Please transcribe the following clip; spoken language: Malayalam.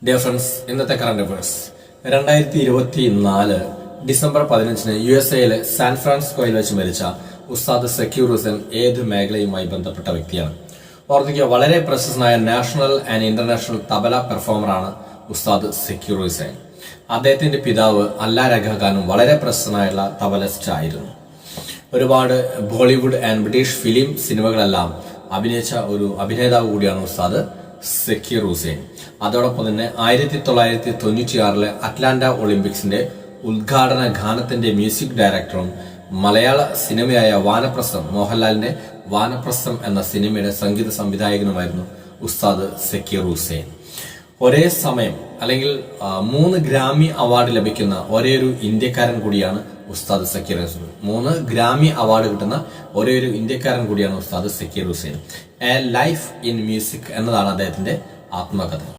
ഡിയർ ഫ്രണ്ട്സ്, ഇന്നത്തെ കറന്റ് അഫയേഴ്സ് 2024 ഡിസംബർ 15 USA സാൻ ഫ്രാൻസിസ്കോയിൽ വെച്ച് മരിച്ച ഉസ്താദ് സക്കീർ ഹുസൈൻ ഏത് മേഖലയുമായി ബന്ധപ്പെട്ട വ്യക്തിയാണ്? ഓർമ്മിക്കുക, വളരെ പ്രശസ്തനായ നാഷണൽ ആൻഡ് ഇന്റർനാഷണൽ തബല പെർഫോമറാണ് ഉസ്താദ് സക്കീർ ഹുസൈൻ. അദ്ദേഹത്തിന്റെ പിതാവ് അല്ലാ രഖ ഖാനും വളരെ പ്രശസ്തനായുള്ള തബലിസ്റ്റ് ആയിരുന്നു. ഒരുപാട് ബോളിവുഡ് ആൻഡ് ബ്രിട്ടീഷ് ഫിലിം സിനിമകളെല്ലാം അഭിനയിച്ച ഒരു അഭിനേതാവ് കൂടിയാണ് ഉസ്താദ് സക്കീർ ഹുസൈൻ. അതോടൊപ്പം തന്നെ 1996 അറ്റ്ലാന്റ ഒളിമ്പിക്സിന്റെ ഉദ്ഘാടന ഗാനത്തിന്റെ മ്യൂസിക് ഡയറക്ടറും മലയാള സിനിമയായ വാനപ്രസ്ഥം, മോഹൻലാലിന്റെ വാനപ്രസ്ഥം എന്ന സിനിമയുടെ സംഗീത സംവിധായകനുമായിരുന്നു ഉസ്താദ് സക്കീർ ഹുസൈൻ. ഒരേ സമയം അല്ലെങ്കിൽ 3 ഗ്രാമി അവാർഡ് ലഭിക്കുന്ന ഒരേയൊരു ഇന്ത്യക്കാരൻ കൂടിയാണ് ഉസ്താദ് സക്കീർ ഹുസൈൻ. 3 ഗ്രാമി അവാർഡ് കിട്ടുന്ന ഒരേയൊരു ഇന്ത്യക്കാരൻ കൂടിയാണ് Ustad Zakir Hussain. A life in music എന്നതാണ് അദ്ദേഹത്തിന്റെ ആത്മകഥ.